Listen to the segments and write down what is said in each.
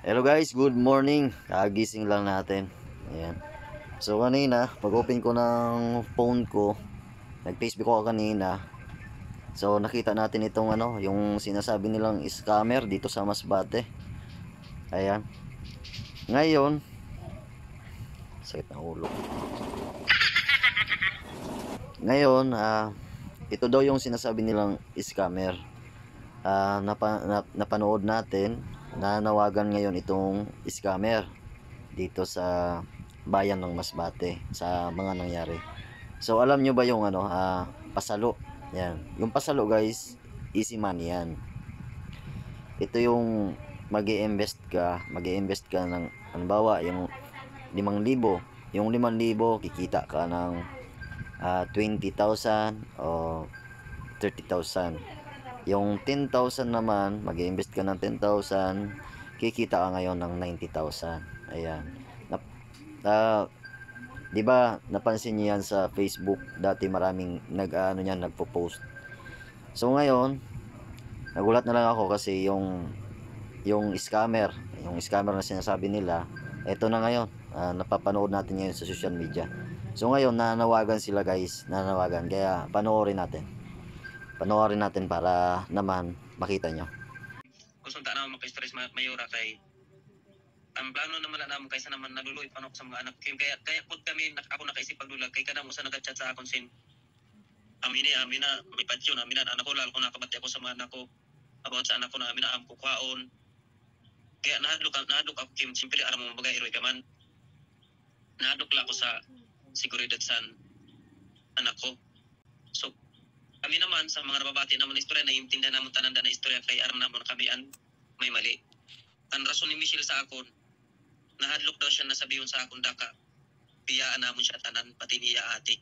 Hello guys, good morning. Kagising lang natin. Ayan. So kanina, pag-open ko ng phone ko, nag-Facebook ako kanina. So nakita natin itong yung sinasabi nilang scammer dito sa Masbate. Ayan. Ngayon, sakit ng ulo. Ngayon, ito daw yung sinasabi nilang scammer. Napanood natin na nawagan ngayon itong scammer dito sa bayan ng Masbate sa mga nangyari. So alam nyo ba yung pasalo? Yan. Yung pasalo guys, easy money yan. Ito yung mag-i-invest ka ng halimbawa yung 5,000. Yung 5,000 kikita ka ng 20,000 o 30,000. Yung 10,000 naman, mag-i-invest ka ng 10,000, kikita ka ngayon ng 90,000. Ayan. Uh, 'Di ba napansin niyo yan sa Facebook? Dati maraming nagpo-post. So ngayon, nagulat na lang ako kasi yung scammer na sinasabi nila, eto na ngayon. Napapanood natin ngayon sa social media. So ngayon, nanawagan sila guys, nanawagan. Kaya panoorin natin. Panoorin natin para naman makita nyo. Gusto ta naman maka-stress mayora kay ang plano naman na naman kaysa naman nagluloy pa ako sa mga anak kaya pud kami ako nakaisip pagdulag kay kada mo sa nag-chat sa akon sin amina may patsyon amina anak ko lalo ko nakabati ako sa mga anak ko about sa anak ko na amina am kukwaon kaya nahadlok ako Kim simpre aram mo bagay iroy ka man nahadlok lang ako sa seguridad sa anak ko so kami naman sa mga nababati naman istorya na intindihan naman tanan na istorya kay aram naman kami an may mali ang rason ni Michelle sa akon nahadlok daw siya nasabiyon sa akong daka biyaan namon siya tanan pati niya ate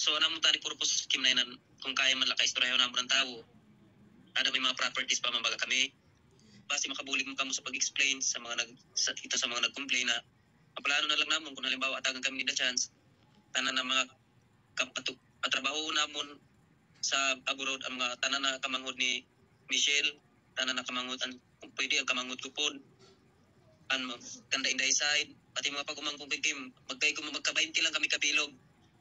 so namon tani purpose kim na inan kung kaya man laka istoryahan namon ng tao ada may mga properties pa mambaga kami base makabulig mo kamo sa pag-explain sa mga sa mga nag-complain na maplano na lang namon kung halimbawa atagan kami ni the chance tanan na mga katrabaho namon sa abroad ang mga tanan na kamangod ni Michelle tanan na kamangod ang kung pwede ang kamangod ko po an kanda inday side pati mga pagumangkong kay Kim magka-20 lang kami kabilog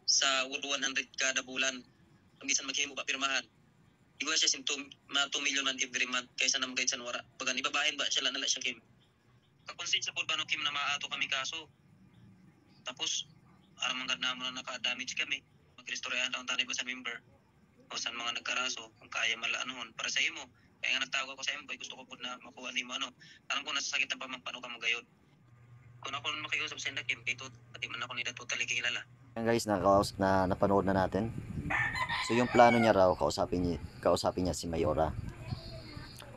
sa 100 kada bulan ang bisan maghimo pa pirmahan iwa siya sim 2 million man every month kaysa na magayad sa wara pag ibabahin ba siya lang nala siya Kim kakonsensya po ba no Kim na maato kami kaso tapos aram ang na mo na naka-damage kami magrestoryahan lang tani ba sa member o sa mga nagkaraso kung kaya malaanon para sa imo kaya nga nagtawag ako sa imo gusto ko po na makuha ni mo alam ko nasasakitan pa magpano ka magayon kung ako makiusap sa Kim kay pati man ako nila totally kilala. Yan guys, napanood na natin. So yung plano niya raw, kausapin niya si Mayora.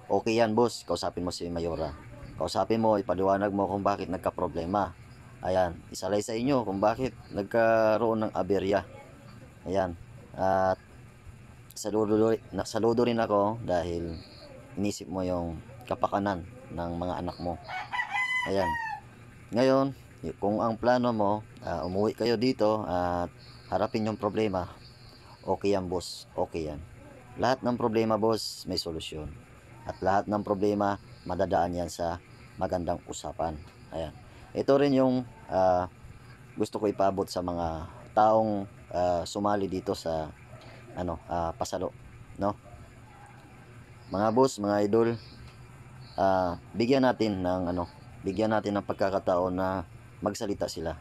Okay yan boss, kausapin mo si Mayora. Kausapin mo, ipaliwanag mo kung bakit nagka-problema. Ayan, isalay sa inyo kung bakit nagkaroon ng aberya. Ayan, at saludo rin ako dahil inisip mo yung kapakanan ng mga anak mo. Ayan, ngayon, kung ang plano mo, umuwi kayo dito at harapin yung problema, okay yan boss, okay yan. Lahat ng problema boss, may solusyon. At lahat ng problema, madadaan yan sa magandang usapan. Ayan. Ito rin yung gusto ko ipaabot sa mga taong sumali dito sa pasalo, no? Mga boss, mga idol, bigyan natin ng pagkakataon na magsalita sila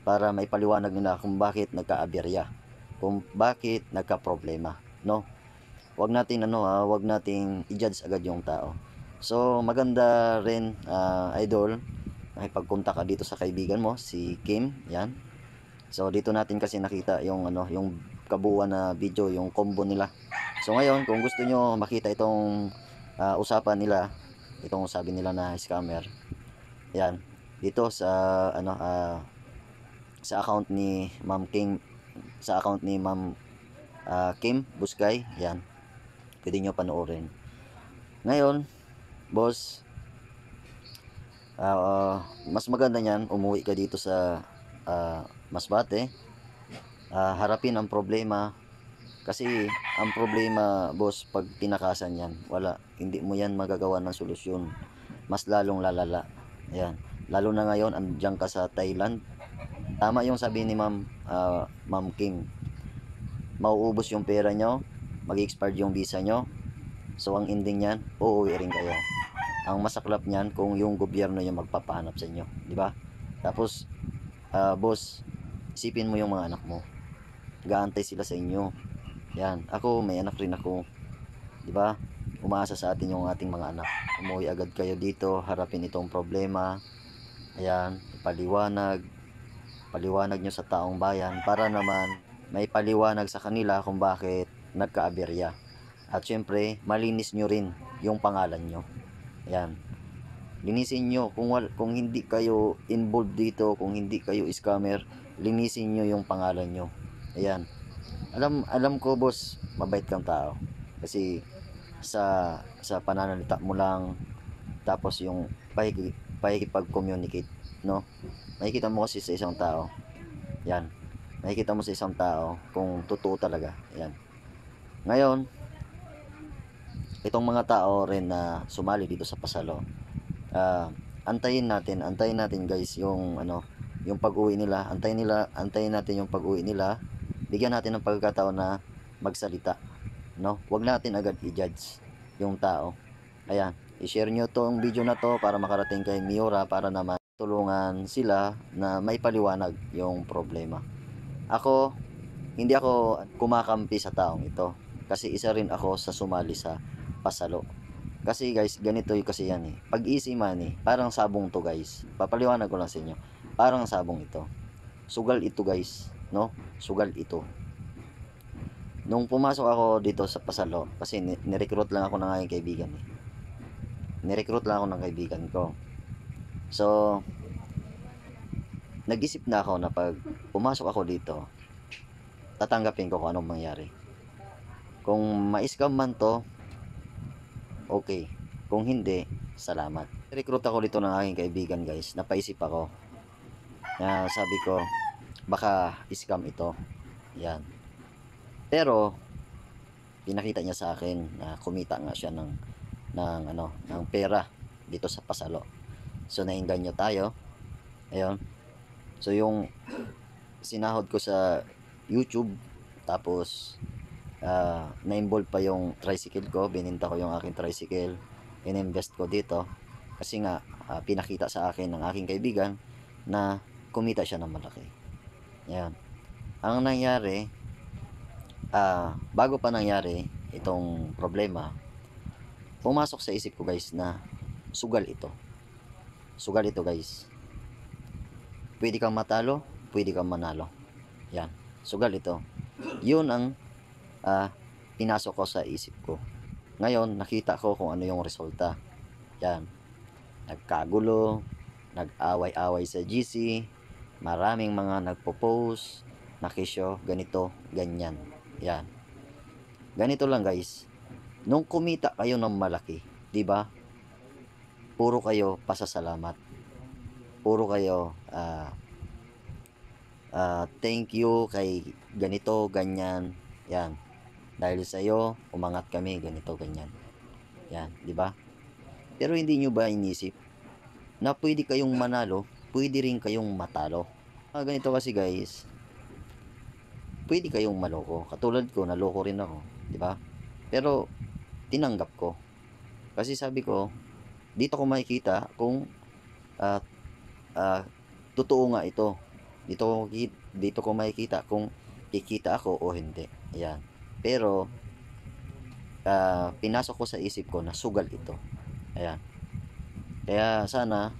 para maipaliwanag nila kung bakit nagka-aberya, kung bakit nagka-problema, no? Wag nating i-judge agad yung tao. So maganda rin, idol, nakipagkontak ka dito sa kaibigan mo si Kim, yan. So dito natin kasi nakita yung kabuuan na video, yung combo nila. So ngayon, kung gusto nyo makita itong usapan nila, itong sabi nila na scammer, yan, dito sa sa account ni Ma'am King, sa account ni Ma'am Kim Buscay, yan, pwede nyo panoorin. Ngayon boss, mas maganda niyan umuwi ka dito sa Masbate, harapin ang problema kasi ang problema boss, pag tinakasan yan, hindi mo yan magagawa ng solusyon, mas lalong lalala. Ayan. Lalo na ngayon, andiyan ka sa Thailand. Tama yung sabi ni Ma'am Kim. Mauubos yung pera nyo, mag-expire yung visa nyo. So, ang ending niyan, uuwi rin kayo. Ang masaklap niyan kung yung gobyerno yung magpapahanap sa inyo. Di ba? Tapos, boss, isipin mo yung mga anak mo. Gaantay sila sa inyo. Yan. Ako, may anak rin ako. Di ba? Umaasa sa atin yung ating mga anak. Umuwi agad kayo dito, harapin itong problema. Ayan, paliwanag. Paliwanag nyo sa taong bayan para naman may paliwanag sa kanila kung bakit nagkaaberya. At syempre, malinis nyo rin yung pangalan nyo. Ayan. Linisin nyo. Kung hindi kayo involved dito, kung hindi kayo scammer, linisin nyo yung pangalan nyo. Ayan. Alam ko, boss, mabait kang tao. Kasi sa pananalita mo lang, tapos yung pakikipag-communicate, no? Makikita mo kasi sa isang tao. Yan. Makikita mo sa isang tao kung totoo talaga. Yan. Ngayon, itong mga tao rin na sumali dito sa Pasalo, antayin natin guys yung yung pag-uwi nila. Antayin natin yung pag-uwi nila. Bigyan natin ng pagkakataon na magsalita, no? Huwag natin agad i-judge yung tao. Ayan, i-share nyo tong video na to para makarating kay Miura para naman tulungan sila na may paliwanag yung problema. Ako, hindi ako kumakampi sa taong ito kasi isa rin ako sa sumali sa Pasalo. Kasi guys, ganito yung kasi yan eh. Pag easy money, parang sabong to guys. Papaliwanag ko lang sa inyo. Parang sabong ito. Sugal ito guys, no? Sugal ito. Nung pumasok ako dito sa Pasalo, kasi nirecruit lang ako ng aking kaibigan eh. Nirecruit lang ako ng kaibigan ko. So, nag-isip na ako na pag pumasok ako dito, tatanggapin ko kung anong mangyari. Kung ma-scam man to, okay. Kung hindi, salamat. Recruit ako dito ng aking kaibigan guys. Napaisip ako. Sabi ko, baka scam ito. Yan. Pero, pinakita niya sa akin na kumita nga siya ng pera dito sa Pasalo. So, nainganyo tayo. Ayun. So, yung sinahod ko sa YouTube, tapos, na-involve pa yung tricycle ko. Bininta ko yung aking tricycle. Ininvest ko dito. Kasi nga, pinakita sa akin ng aking kaibigan na kumita siya ng malaki. Yan. Ang nangyari, bago pa nangyari itong problema, pumasok sa isip ko guys na sugal ito. Sugal ito guys. Pwede kang matalo, pwede kang manalo. Yan. Sugal ito. Yun ang pinasok ko sa isip ko. Ngayon, nakita ko kung ano yung resulta. Yan. Nagkagulo, nag-away-away sa GC, maraming mga nagpo-post, nakisyo, ganito, ganyan. Yan. Ganito lang guys. Nung kumita kayo ng malaki, 'di ba? Puro kayo pasasalamat. Puro kayo thank you kay ganito, ganyan. Yan. Dahil sa iyo, umangat kami ganito, ganyan. Yan, 'di ba? Pero hindi nyo ba inisip na pwede kayong manalo, pwede rin kayong matalo? Ganito kasi guys, pwede kayong maloko. Katulad ko, naloko rin ako, 'di ba? Pero tinanggap ko. Kasi sabi ko, dito ko makikita kung uh, totoo nga ito. Dito ko makikita kung kikita ako o hindi. Ayan. Pero pinasok ko sa isip ko na sugal ito. Ayan. Kaya sana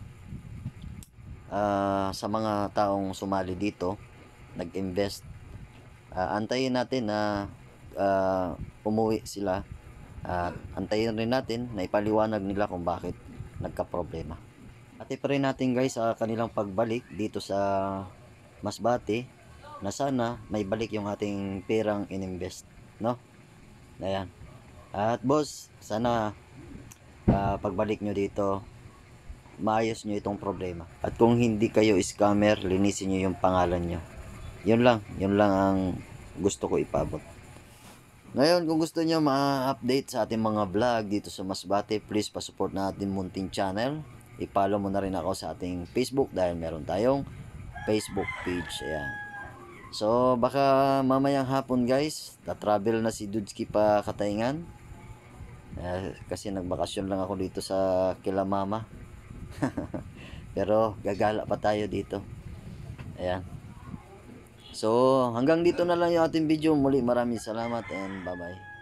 sa mga taong sumali dito, nag-invest, antayin natin na umuwi sila. Antayin rin natin na ipaliwanag nila kung bakit nagka-problema. At pa rin natin guys sa kanilang pagbalik dito sa Masbate na sana may balik yung ating perang ininvest, no? Ayan. At boss, sana pagbalik nyo dito, maayos nyo itong problema. At kung hindi kayo scammer, linisin nyo yung pangalan nyo. Yun lang ang gusto ko ipabot. Ngayon, kung gusto nyo ma-update sa ating mga vlog dito sa Masbate, please pasupport na ating munting channel. i-follow mo na rin ako sa ating Facebook dahil meron tayong Facebook page. Ayan. So, baka mamayang hapon guys, ta-travel na si Dudski pa Katayngan. Kasi nagbakasyon lang ako dito sa kila mama. Pero gagala pa tayo dito. Ayan. So, hanggang dito na lang yung ating video. Muli maraming salamat and bye-bye.